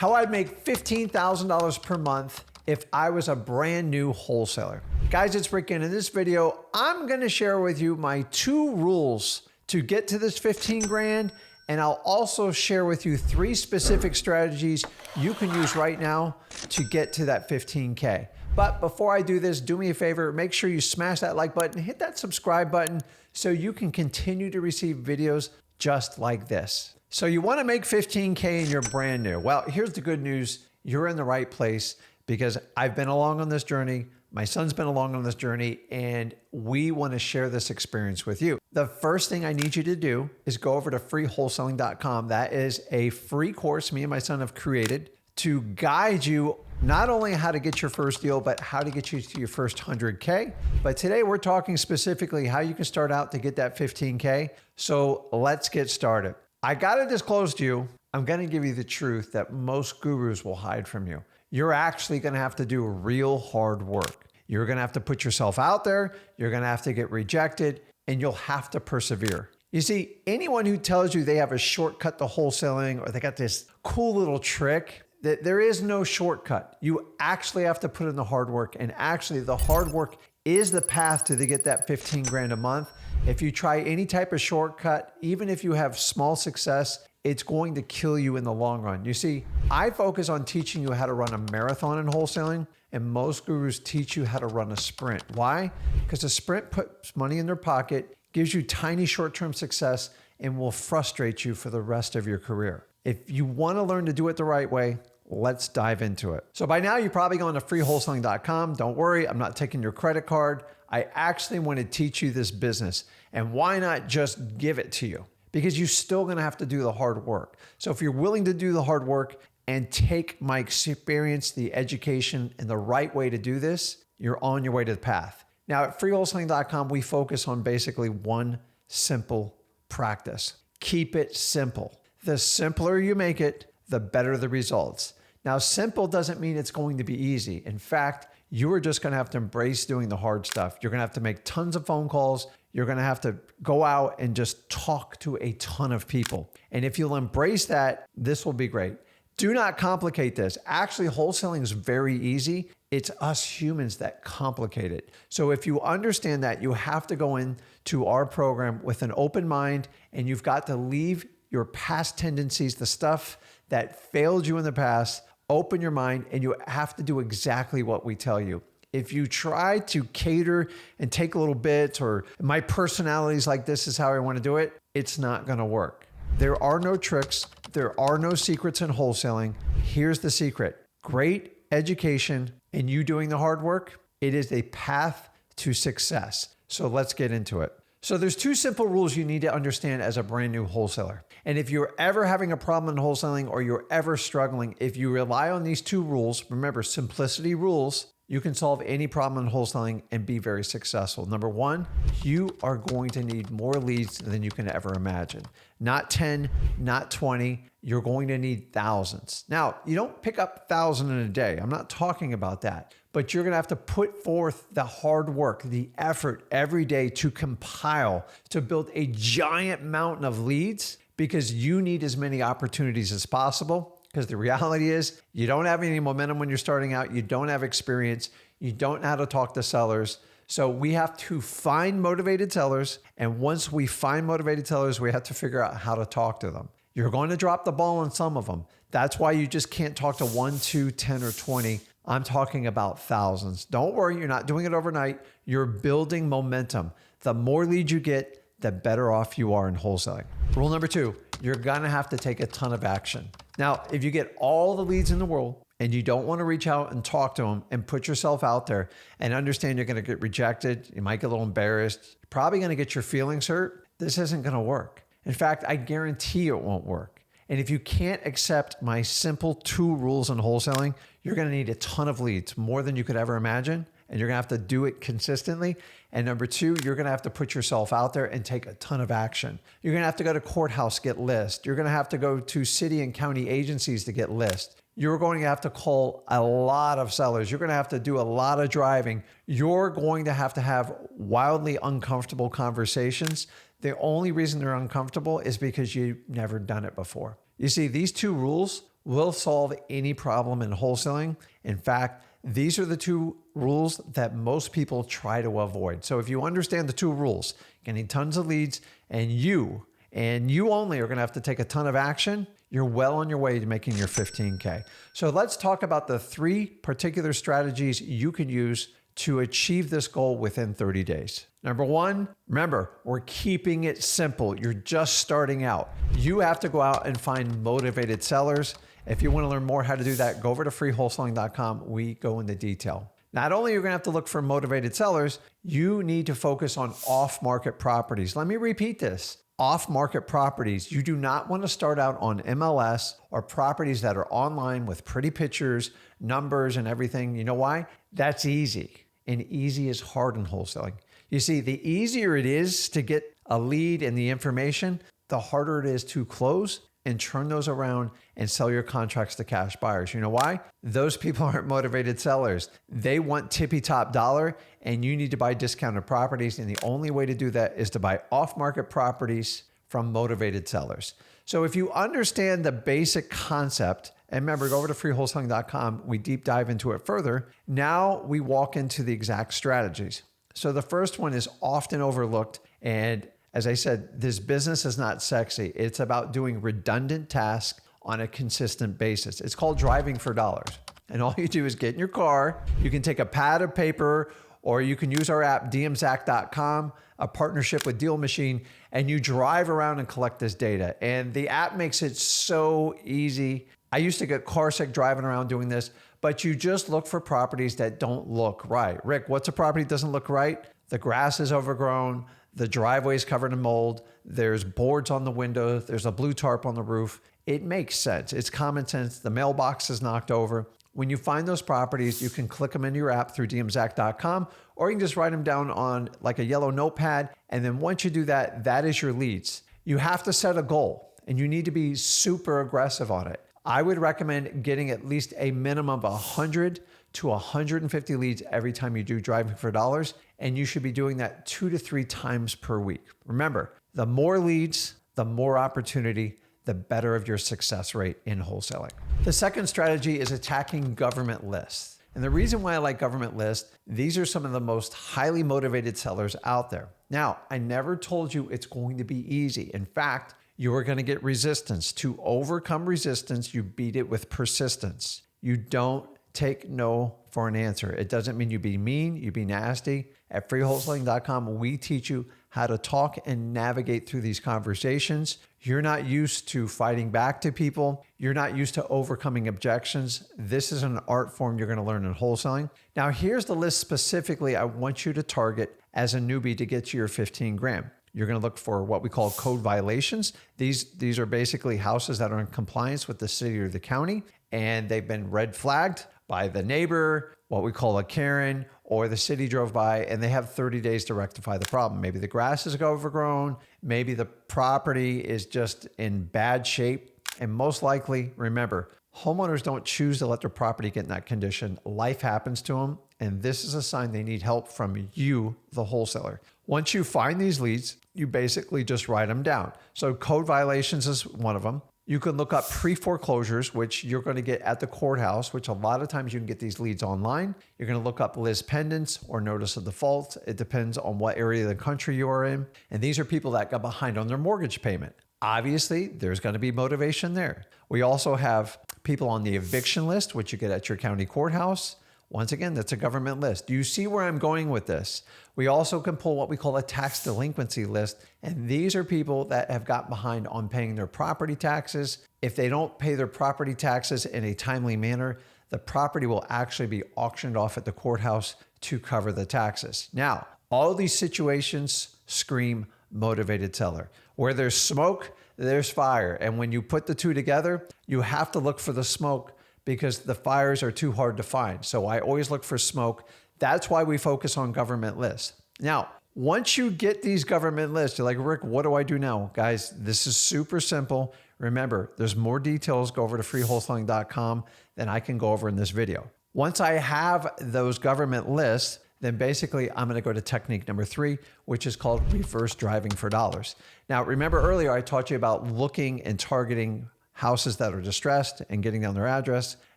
how I'd make $15,000 per month if I was a brand new wholesaler. Guys, it's Rick Ginn. In this video, I'm gonna share with you my 2 rules to get to this 15 grand, and I'll also share with you 3 specific strategies you can use right now to get to that 15K. But before I do this, do me a favor, make sure you smash that like button, hit that subscribe button so you can continue to receive videos just like this. So you wanna make 15K and you're brand new. Well, here's the good news. You're in the right place because I've been along on this journey. My son's been along on this journey, and we want to share this experience with you. The first thing I need you to do is go over to freewholesaling.com. That is a free course me and my son have created to guide you not only how to get your first deal, but how to get you to your first 100K. But today we're talking specifically how you can start out to get that 15K. So let's get started. I got to disclose to you, I'm going to give you the truth that most gurus will hide from you. You're actually going to have to do real hard work. You're going to have to put yourself out there. You're going to have to get rejected, and you'll have to persevere. You see, anyone who tells you they have a shortcut to wholesaling or they got this cool little trick, that there is no shortcut. You actually have to put in the hard work, and actually the hard work is the path to get that 15 grand a month. If you try any type of shortcut, even if you have small success, it's going to kill you in the long run. You see, I focus on teaching you how to run a marathon in wholesaling, and most gurus teach you how to run a sprint. Why? Because a sprint puts money in their pocket, gives you tiny short-term success, and will frustrate you for the rest of your career. If you want to learn to do it the right way, let's dive into it. So by now, you've probably gone to freewholesaling.com. Don't worry, I'm not taking your credit card. I actually want to teach you this business. And why not just give it to you? Because you're still going to have to do the hard work. So if you're willing to do the hard work and take my experience, the education, and the right way to do this, you're on your way to the path. Now at freewholesaling.com, we focus on basically one simple practice. Keep it simple. The simpler you make it, the better the results. Now, simple doesn't mean it's going to be easy. In fact, you are just going to have to embrace doing the hard stuff. You're going to have to make tons of phone calls. You're going to have to go out and just talk to a ton of people. And if you'll embrace that, this will be great. Do not complicate this. Actually, wholesaling is very easy. It's us humans that complicate it. So if you understand that, you have to go into our program with an open mind, and you've got to leave your past tendencies, the stuff that failed you in the past, open your mind, and you have to do exactly what we tell you. If you try to cater and take little bits, or my personality is like this is how I want to do it, it's not going to work. There are no tricks. There are no secrets in wholesaling. Here's the secret. Great education and you doing the hard work, it is a path to success. So let's get into it. So there's 2 simple rules you need to understand as a brand new wholesaler. And if you're ever having a problem in wholesaling or you're ever struggling, if you rely on these 2 rules, remember simplicity rules, you can solve any problem in wholesaling and be very successful. Number 1, you are going to need more leads than you can ever imagine. Not 10, not 20, you're going to need thousands. Now, you don't pick up 1,000 in a day. I'm not talking about that. But you're going to have to put forth the hard work, the effort every day to compile, to build a giant mountain of leads, because you need as many opportunities as possible. Because the reality is you don't have any momentum when you're starting out. You don't have experience. You don't know how to talk to sellers. So we have to find motivated sellers. And once we find motivated sellers, we have to figure out how to talk to them. You're going to drop the ball on some of them. That's why you just can't talk to 1, 2, 10, or 20. I'm talking about thousands. Don't worry, you're not doing it overnight. You're building momentum. The more leads you get, the better off you are in wholesaling. Rule number 2, you're gonna have to take a ton of action. Now, if you get all the leads in the world and you don't wanna reach out and talk to them and put yourself out there and understand you're gonna get rejected, you might get a little embarrassed, you're probably gonna get your feelings hurt, this isn't gonna work. In fact, I guarantee it won't work. And if you can't accept my simple 2 rules in wholesaling, you're gonna need a ton of leads, more than you could ever imagine. And you're gonna have to do it consistently. And number 2, you're gonna have to put yourself out there and take a ton of action. You're gonna have to go to courthouse, get lists. You're gonna have to go to city and county agencies to get lists. You're going to have to call a lot of sellers. You're going to have to do a lot of driving. You're going to have wildly uncomfortable conversations. The only reason they're uncomfortable is because you've never done it before. You see, these 2 rules will solve any problem in wholesaling. In fact, these are the two rules that most people try to avoid. So if you understand the two rules, getting tons of leads, and you only are going to have to take a ton of action, you're well on your way to making your 15K. So let's talk about the 3 particular strategies you can use to achieve this goal within 30 days. Number 1, remember, we're keeping it simple. You're just starting out. You have to go out and find motivated sellers. If you want to learn more how to do that, go over to freewholesaling.com. We go into detail. Not only are you going to have to look for motivated sellers, you need to focus on off-market properties. Let me repeat this. Off-market properties. You do not want to start out on MLS or properties that are online with pretty pictures, numbers, and everything. You know why? That's easy. And easy is hard in wholesaling. You see, the easier it is to get a lead and the information, the harder it is to close and turn those around and sell your contracts to cash buyers. You know why? Those people aren't motivated sellers. They want tippy top dollar, and you need to buy discounted properties. And the only way to do that is to buy off-market properties from motivated sellers. So if you understand the basic concept, and remember, go over to freewholesaling.com, we deep dive into it further. Now we walk into the exact strategies. So the first one is often overlooked, and as I said, this business is not sexy. It's about doing redundant tasks on a consistent basis. It's called driving for dollars. And all you do is get in your car. You can take a pad of paper, or you can use our app, dmzack.com, a partnership with Deal Machine, and you drive around and collect this data. And the app makes it so easy. I used to get car sick driving around doing this, but you just look for properties that don't look right. Rick, what's a property that doesn't look right? The grass is overgrown. The driveway is covered in mold. There's boards on the windows. There's a blue tarp on the roof. It makes sense. It's common sense. The mailbox is knocked over. When you find those properties, you can click them into your app through dmzack.com, or you can just write them down on like a yellow notepad. And then once you do that, that is your leads. You have to set a goal, and you need to be super aggressive on it. I would recommend getting at least a minimum of 100 to 150 leads every time you do driving for dollars. And you should be doing that 2 to 3 times per week. Remember, the more leads, the more opportunity, the better of your success rate in wholesaling. The second strategy is attacking government lists. And the reason why I like government lists, these are some of the most highly motivated sellers out there. Now, I never told you it's going to be easy. In fact, you are going to get resistance. To overcome resistance, you beat it with persistence. You don't take no for an answer. It doesn't mean you be mean, you be nasty. At freewholesaling.com, we teach you how to talk and navigate through these conversations. You're not used to fighting back to people. You're not used to overcoming objections. This is an art form you're going to learn in wholesaling. Now, here's the list specifically I want you to target as a newbie to get to your 15 grand. You're going to look for what we call code violations. These are basically houses that are in compliance with the city or the county, and they've been red flagged by the neighbor, what we call a Karen, or the city drove by, and they have 30 days to rectify the problem. Maybe the grass is overgrown, maybe the property is just in bad shape, and most likely, remember, homeowners don't choose to let their property get in that condition. Life happens to them, and this is a sign they need help from you, the wholesaler. Once you find these leads, you basically just write them down. So code violations is one of them. You can look up pre-foreclosures, which you're going to get at the courthouse, which a lot of times you can get these leads online. You're going to look up lis pendens or notice of default. It depends on what area of the country you are in. And these are people that got behind on their mortgage payment. Obviously, there's going to be motivation there. We also have people on the eviction list, which you get at your county courthouse. Once again, that's a government list. Do you see where I'm going with this? We also can pull what we call a tax delinquency list. And these are people that have got behind on paying their property taxes. If they don't pay their property taxes in a timely manner, the property will actually be auctioned off at the courthouse to cover the taxes. Now, all these situations scream motivated seller. Where there's smoke, there's fire. And when you put the two together, you have to look for the smoke because the fires are too hard to find. So I always look for smoke. That's why we focus on government lists. Now, once you get these government lists, you're like, Rick, what do I do now? Guys, this is super simple. Remember, there's more details. Go over to freewholesaling.com than I can go over in this video. Once I have those government lists, then basically I'm going to go to technique number 3, which is called reverse driving for dollars. Now, remember earlier I taught you about looking and targeting houses that are distressed and getting down their address.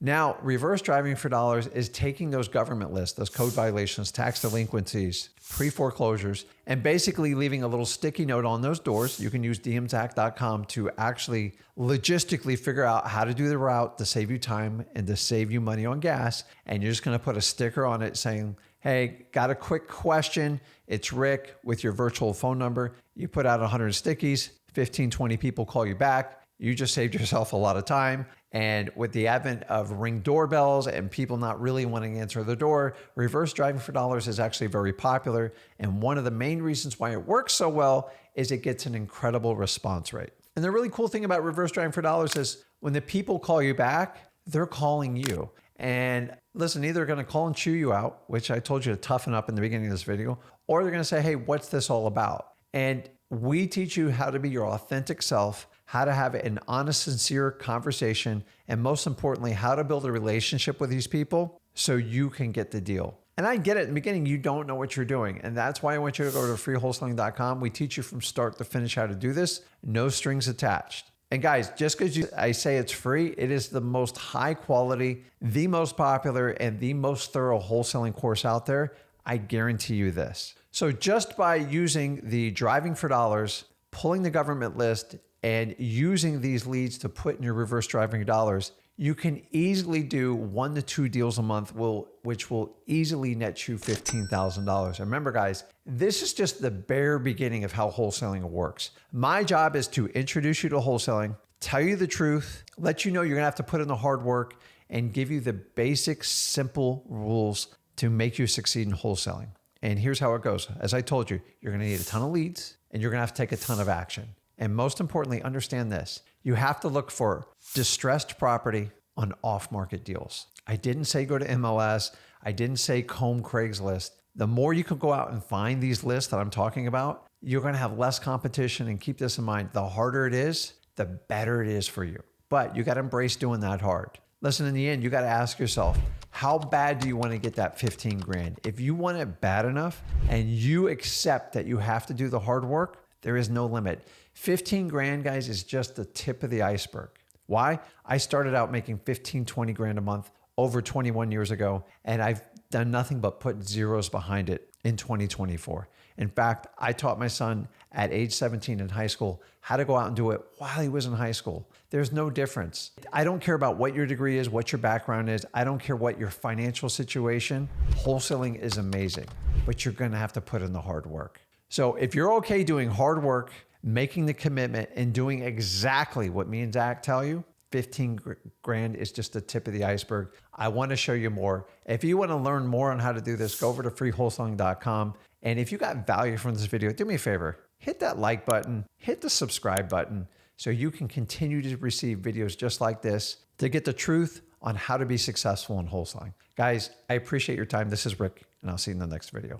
Now, reverse driving for dollars is taking those government lists, those code violations, tax delinquencies, pre-foreclosures, and basically leaving a little sticky note on those doors. You can use dmzac.com to actually logistically figure out how to do the route to save you time and to save you money on gas. And you're just going to put a sticker on it saying, hey, got a quick question. It's Rick with your virtual phone number. You put out 100 stickies, 15, 20 people call you back. You just saved yourself a lot of time. And with the advent of Ring doorbells and people not really wanting to answer the door, reverse driving for dollars is actually very popular. And one of the main reasons why it works so well is it gets an incredible response rate. And the really cool thing about reverse driving for dollars is when the people call you back, they're calling you. And listen, either they're going to call and chew you out, which I told you to toughen up in the beginning of this video, or they're going to say, hey, what's this all about? And we teach you how to be your authentic self, how to have an honest, sincere conversation, and most importantly, how to build a relationship with these people so you can get the deal. And I get it in the beginning, you don't know what you're doing. And that's why I want you to go to freewholesaling.com. We teach you from start to finish how to do this, no strings attached. And guys, just because I say it's free, it is the most high quality, the most popular, and the most thorough wholesaling course out there. I guarantee you this. So just by using the driving for dollars, pulling the government list, and using these leads to put in your reverse driving dollars, you can easily do 1 to 2 deals a month, which will easily net you $15,000. And remember, guys, this is just the bare beginning of how wholesaling works. My job is to introduce you to wholesaling, tell you the truth, let you know you're gonna have to put in the hard work, and give you the basic, simple rules to make you succeed in wholesaling. And here's how it goes. As I told you, you're gonna need a ton of leads, and you're gonna have to take a ton of action. And most importantly, understand this. You have to look for distressed property on off-market deals. I didn't say go to MLS. I didn't say comb Craigslist. The more you can go out and find these lists that I'm talking about, you're going to have less competition. And keep this in mind, the harder it is, the better it is for you. But you got to embrace doing that hard. Listen, in the end, you got to ask yourself, how bad do you want to get that 15 grand? If you want it bad enough and you accept that you have to do the hard work, there is no limit. 15 grand, guys, is just the tip of the iceberg. Why? I started out making 15, 20 grand a month over 21 years ago, and I've done nothing but put zeros behind it in 2024. In fact, I taught my son at age 17 in high school how to go out and do it while he was in high school. There's no difference. I don't care about what your degree is, what your background is. I don't care what your financial situation. Wholesaling is amazing, but you're going to have to put in the hard work. So if you're okay doing hard work, making the commitment, and doing exactly what me and Zach tell you, 15 grand is just the tip of the iceberg. I want to show you more. If you want to learn more on how to do this, go over to freewholesaling.com. And if you got value from this video, do me a favor, hit that like button, hit the subscribe button so you can continue to receive videos just like this to get the truth on how to be successful in wholesaling. Guys, I appreciate your time. This is Rick, and I'll see you in the next video.